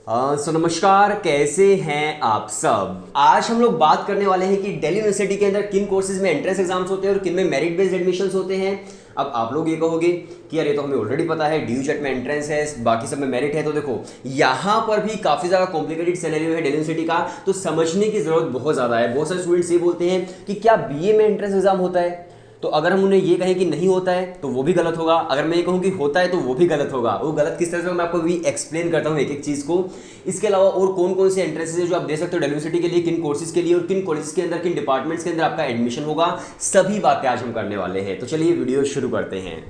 नमस्कार, कैसे हैं आप सब। आज हम लोग बात करने वाले हैं कि दिल्ली यूनिवर्सिटी के अंदर किन कोर्सेज में एंट्रेंस एग्जाम्स होते हैं और किन में मेरिट बेस्ड एडमिशंस होते हैं। अब आप लोग ये कहोगे कि यार ये तो हमें ऑलरेडी पता है, ड्यू जेट में एंट्रेंस है, बाकी सब में मेरिट है। तो देखो यहाँ पर भी काफ़ी ज़्यादा कॉम्प्लिकेटेड सिनेरियो है दिल्ली यूनिवर्सिटी का, तो समझने की ज़रूरत बहुत ज़्यादा है। बहुत सारे स्टूडेंट्स ये बोलते हैं कि क्या बीए में एंट्रेंस एग्जाम होता है, तो अगर हम उन्हें ये कहें कि नहीं होता है तो वो भी गलत होगा। अगर मैं ये कहूँ कि होता है तो वो भी गलत होगा। वो गलत किस तरह से मैं आपको भी एक्सप्लेन करता हूँ एक एक चीज़ को। इसके अलावा और कौन कौन से एंट्रेंसेस है जो आप दे सकते हो दिल्ली यूनिवर्सिटी के लिए, किन कोर्सेज के लिए और किन कॉलेजेस के अंदर, किन डिपार्टमेंट्स के अंदर आपका एडमिशन होगा, सभी बातें आज हम करने वाले हैं। तो चलिए वीडियो शुरू करते हैं।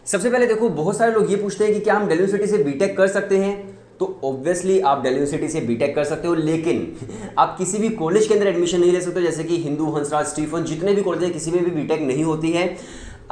सबसे पहले देखो, बहुत सारे लोग ये पूछते हैं कि क्या हम दिल्ली यूनिवर्सिटी से बीटेक कर सकते हैं। तो ऑब्वियसली आप दिल्ली यूनिवर्सिटी से बीटेक कर सकते हो, लेकिन आप किसी भी कॉलेज के अंदर एडमिशन नहीं ले सकते। जैसे कि हिंदू, हंसराज, स्टीफन, जितने भी कॉलेज हैं किसी में भी बीटेक नहीं होती है।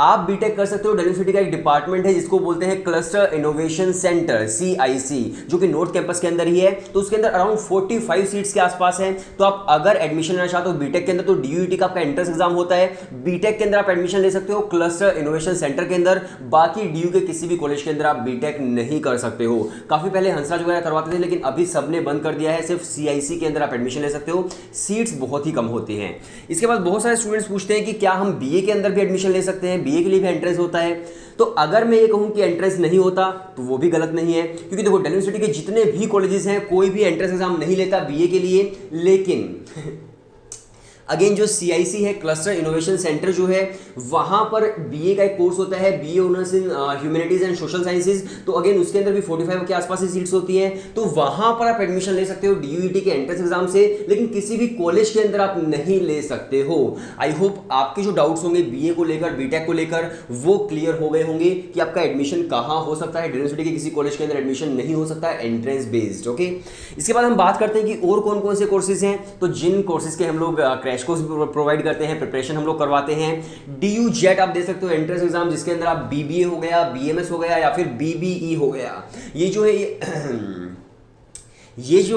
आप बीटेक कर सकते हो। दिल्ली यूनिवर्सिटी का एक डिपार्टमेंट है जिसको बोलते हैं क्लस्टर इनोवेशन सेंटर CIC, जो कि नॉर्थ कैंपस के अंदर ही है। तो उसके अंदर अराउंड 45 सीट्स के आसपास है। तो आप अगर एडमिशन लेना चाहते हो बीटेक के अंदर तो DUET का आपका एंट्रेंस एग्जाम होता है। बीटेक के अंदर आप एडमिशन ले सकते हो क्लस्टर इनोवेशन सेंटर के अंदर। बाकी DU के किसी भी कॉलेज के अंदर आप बीटेक नहीं कर सकते हो। काफी पहले हंसराज वगैरह करवाते थे, लेकिन अभी सबने बंद कर दिया है। सिर्फ CIC के अंदर आप एडमिशन ले सकते हो। सीट्स बहुत ही कम होती हैं। इसके बाद बहुत सारे स्टूडेंट्स पूछते हैं कि क्या हम BA के अंदर भी एडमिशन ले सकते हैं, BA के लिए भी एंट्रेंस होता है। तो अगर मैं ये कहूं कि एंट्रेंस नहीं होता तो वो भी गलत नहीं है, क्योंकि देखो दिल्ली यूनिवर्सिटी के जितने भी कॉलेजेस हैं कोई भी एंट्रेंस एग्जाम नहीं लेता BA के लिए। लेकिन अगेन जो CIC है, क्लस्टर इनोवेशन सेंटर जो है, वहां पर BA का एक कोर्स होता है, BA honours in humanities and social sciences. तो अगेन उसके अंदर भी 45 के आसपास ही सीट्स होती हैं। तो वहां पर आप एडमिशन ले सकते हो DUET के एंट्रेंस एग्जाम से, लेकिन किसी भी कॉलेज के अंदर आप नहीं ले सकते हो। आई होप आपके जो डाउट्स होंगे BA को लेकर, बीटेक को लेकर, वो क्लियर हो गए होंगे कि आपका एडमिशन कहाँ हो सकता है। दिल्ली यूनिवर्सिटी के किसी कॉलेज के अंदर एडमिशन नहीं हो सकता है एंट्रेंस बेस्ड। ओके, इसके बाद हम बात करते हैं कि और कौन कौन से कोर्सेज हैं। तो जिन कोर्सेज के हम लोग क्रैश कोर्स प्रोवाइड करते हैं, प्रिपरेशन हम लोग करवाते हैं। DU जेट आप दे सकते हो एंट्रेंस एग्जाम, जिसके अंदर आप BBA हो गया, BMS हो गया या फिर BBE हो गया। ये जो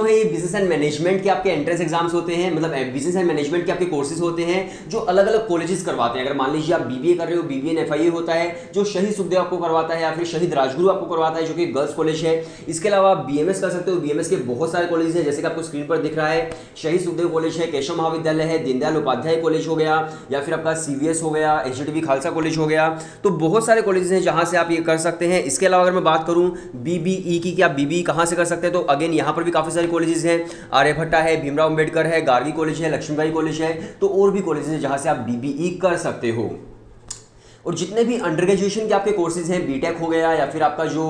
है ये बिजनेस एंड मैनेजमेंट के आपके एंट्रेंस एग्जाम्स होते हैं। मतलब बिजनेस एंड मैनेजमेंट के आपके कोर्सेज होते हैं जो अलग अलग कॉलेजेस करवाते हैं। अगर मान लीजिए आप BBA कर रहे हो, BBA FIA होता है जो शहीद सुखदेव आपको करवाता है, या फिर शहीद राजगुरु आपको करवाता है जो कि गर्ल्स कॉलेज है। इसके अलावा आप BMS कर सकते हो। BMS के बहुत सारे कॉलेज हैं, जैसे कि आपको स्क्रीन पर दिख रहा है। शहीद सुखदेव कॉलेज है, केशव महाविद्यालय है, दीनदयाल उपाध्याय कॉलेज हो गया, या फिर आपका CVS हो गया, HDB खालसा कॉलेज हो गया। तो बहुत सारे कॉलेजेस हैं जहां से आप ये कर सकते हैं। इसके अलावा अगर मैं बात करूं BBE की, क्या BBE कहां से कर सकते हैं, तो अगेन यहां पर भी काफी सारे कॉलेजेस हैं। आर्यभट्टा है, भीमराव अंबेडकर है, गार्गी कॉलेज है, लक्ष्मीबाई कॉलेज है। तो और भी कॉलेजेस हैं जहां से आप BBE कर सकते हो। और जितने भी अंडर ग्रेजुएशन के आपके कोर्सेज हैं, बीटेक हो गया या फिर आपका जो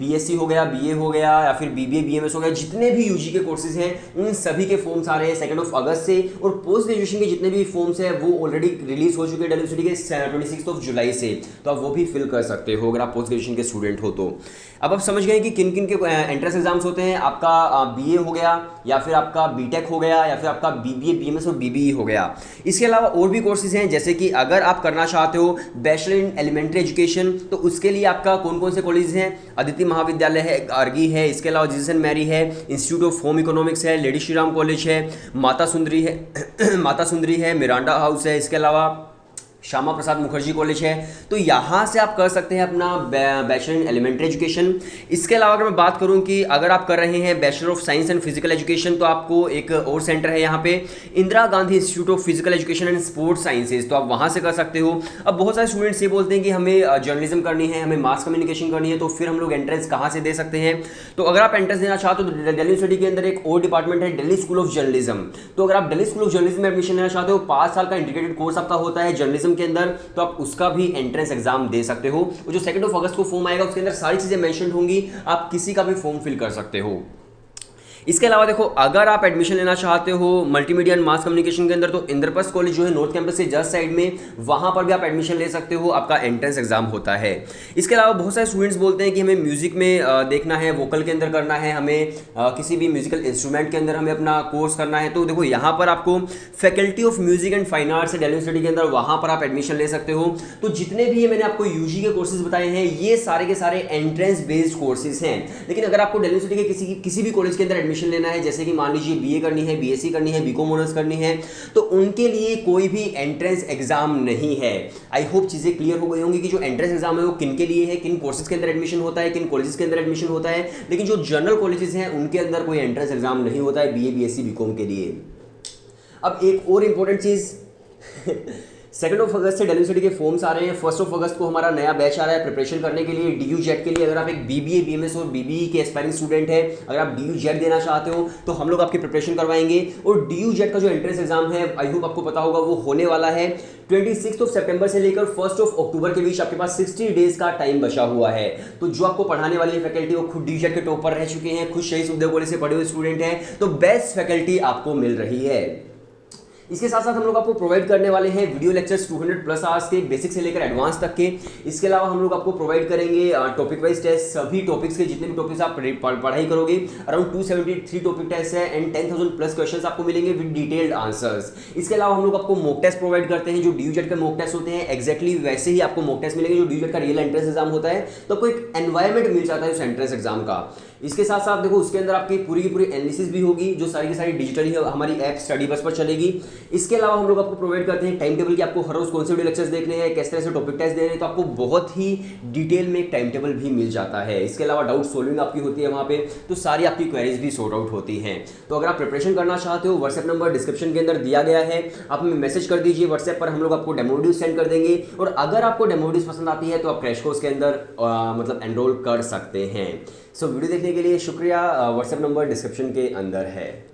BSc हो गया, BA हो गया या फिर BBA BMS हो गया, जितने भी UG के कोर्सेज हैं उन सभी के फॉर्म्स आ रहे हैं 2 अगस्त से। और पोस्ट ग्रेजुएशन के जितने भी फॉर्म्स हैं वो ऑलरेडी रिलीज हो चुके हैं दिल्ली यूनिवर्सिटी के 26 जुलाई से। तो आप वो भी फिल कर सकते हो अगर आप पोस्ट ग्रेजुएशन के स्टूडेंट हो तो। अब आप समझ गए कि किन किन के एंट्रेंस एग्जाम्स होते हैं। आपका BA हो गया या फिर आपका बीटेक हो गया या फिर आपका BBA BMS और BBE हो गया। इसके अलावा और भी कोर्सेज हैं, जैसे कि अगर आप करना चाहते हो बैचलर इन एलिमेंट्री एजुकेशन, तो उसके लिए आपका कौन कौन से कॉलेज हैं। अदिति महाविद्यालय है, गार्गी है, इसके अलावा जीसस एंड मैरी है, इंस्टीट्यूट ऑफ होम इकोनॉमिक्स है, लेडी श्री राम कॉलेज है, माता सुंदरी है, मिरांडा हाउस है, इसके अलावा श्यामा प्रसाद मुखर्जी कॉलेज है। तो यहाँ से आप कर सकते हैं अपना बैचलर इन एलिमेंट्री एजुकेशन। इसके अलावा अगर मैं बात करूँ कि अगर आप कर रहे हैं bachelor of science and physical education, तो आपको एक और सेंटर है यहाँ पे, Indira Gandhi institute of physical education and sports sciences. तो आप वहाँ से कर सकते हो। अब बहुत सारे स्टूडेंट्स ये बोलते हैं कि हमें जर्नलिज्म करनी है, हमें मास कम्युनिकेशन करनी है, तो फिर हम लोग एंट्रेंस कहाँ से दे सकते हैं। तो अगर आप एंट्रेंस देना चाहते हो तो दिल्ली यूनिवर्सिटी के अंदर एक और डिपार्टमेंट है, दिल्ली स्कूल ऑफ जर्नलिज्म। तो अगर आप दिल्ली स्कूल ऑफ जर्नलिज्म में एडमिशन लेना चाहते हो, 5 साल का इंटीग्रेटेड कोर्स आपका होता है जर्नलिज्म के अंदर, तो उसका भी एंट्रेंस एग्जाम दे सकते हो। जो 2 अगस्त को फॉर्म आएगा उसके अंदर सारी चीजें मेंशन होंगी, आप किसी का भी फॉर्म फिल कर सकते हो। इसके अलावा देखो, अगर आप एडमिशन लेना चाहते हो मल्टीमीडिया एंड मास कम्युनिकेशन के अंदर, तो इंद्रप्रस्थ कॉलेज जो है नॉर्थ कैंपस से जस्ट साइड में, वहां पर भी आप एडमिशन ले सकते हो। आपका एंट्रेंस एग्जाम होता है। इसके अलावा बहुत सारे स्टूडेंट्स बोलते हैं कि हमें म्यूजिक में देखना है, वोकल के अंदर करना है, हमें किसी भी म्यूजिकल इंस्ट्रूमेंट के अंदर हमें अपना कोर्स करना है। तो देखो यहाँ पर आपको faculty of music and fine arts है दिल्ली यूनिवर्सिटी के अंदर, वहां पर आप एडमिशन ले सकते हो। तो जितने भी ये मैंने आपको UG के कोर्सेज बताए हैं, ये सारे के सारे एंट्रेंस बेस्ड कोर्सेज हैं। लेकिन अगर आपको दिल्ली यूनिवर्सिटी के किसी भी कॉलेज के अंदर एडमिशन लेना है, जैसे कि मान लीजिए बीए करनी है, बीएससी करनी है, बीकॉम ऑनर्स करनी है, तो उनके लिए कोई भी एंट्रेंस एग्जाम नहीं है। आई होप चीज़ें क्लियर हो गई होंगी कि जो एंट्रेंस एग्जाम है वो किन के लिए है, किन कोर्सेज के अंदर एडमिशन होता है, किन कॉलेजेस के अंदर एडमिशन होता है। लेकिन जो जनरल कॉलेजेस हैं उनके अंदर कोई एंट्रेंस एग्जाम नहीं होता है बीए, बीएससी, बीकॉम के लिए। अब एक और इंपॉर्टेंट चीज़ 2 अगस्त से दिल्ली यूनिवर्सिटी के फॉर्म्स आ रहे हैं। 1 अगस्त को हमारा नया बैच आ रहा है प्रिपरेशन करने के लिए डीयू जेट के लिए। अगर आप एक बीबीए, बीएमएस और बीबीई के एस्पायरिंग स्टूडेंट है, अगर आप डीयू जेट देना चाहते हो तो हम लोग आपकी प्रिपरेशन करवाएंगे। और डीयू जेट का जो एंट्रेंस एग्जाम है, आई होप आपको पता होगा, वो होने वाला है 26 सितंबर से लेकर 1 अक्टूबर के बीच। आपके पास 60 डेज का टाइम बचा हुआ है। तो जो आपको पढ़ाने वाली फैकल्टी वो खुद डीयू जेट के टॉपर रह चुके हैं, खुद शहीद सुखदेव कॉलेज से पढ़े हुए स्टूडेंट हैं, तो बेस्ट फैकल्टी आपको मिल रही है। इसके साथ साथ हम लोग आपको प्रोवाइड करने वाले हैं वीडियो लेक्चर्स 200+ आवर्स के, बेसिक से लेकर एडवांस तक के। इसके अलावा हम लोग आपको प्रोवाइड करेंगे टॉपिक वाइज टेस्ट। सभी टॉपिक्स के जितने भी टॉपिक्स आप पढ़ाई करोगे, अराउंड 273 टॉपिक टेस्ट है एंड 10,000+ क्वेश्चंस आपको मिलेंगे विद डिटेल्ड आंसर्स। इसके अलावा हम लोग आपको मॉक टेस्ट प्रोवाइड करते हैं। जो डीयू जेट के मॉक टेस्ट होते हैं एक्जैक्टली वैसे ही आपको मॉक टेस्ट मिलेंगे जो डीयू जेट का रियल एंट्रेंस एग्जाम होता है। तो आपको एक एनवायरमेंट मिल जाता है उस एंट्रेंस एग्जाम का। इसके साथ साथ देखो उसके अंदर आपकी पूरी की पूरी एनालिसिस भी होगी, जो सारी की सारी डिजिटली हमारी ऐप स्टडी बस पर चलेगी। इसके अलावा हम लोग आपको प्रोवाइड करते हैं टाइम टेबल की, आपको हर रोज कौन से वीडियो लेक्चर्स देखने हैं, किस तरह से टॉपिक टेस्ट देने हैं, तो आपको बहुत ही डिटेल में एक टाइम टेबल भी मिल जाता है। इसके अलावा डाउट सॉल्विंग आपकी होती है वहाँ पे, तो सारी आपकी क्वेरीज भी सॉर्ट आउट होती हैं। तो अगर आप प्रिपरेशन करना चाहते हो, व्हाट्सएप नंबर डिस्क्रिप्शन के अंदर दिया गया है, आप हमें मैसेज कर दीजिए व्हाट्सएप पर, हम लोग आपको डेमो वीडियो सेंड कर देंगे। और अगर आपको डेमो वीडियोस पसंद आती है तो आप क्रैश कोर्स के अंदर मतलब एनरोल कर सकते हैं। सो वीडियो देखने के लिए शुक्रिया। व्हाट्सएप नंबर डिस्क्रिप्शन के अंदर है।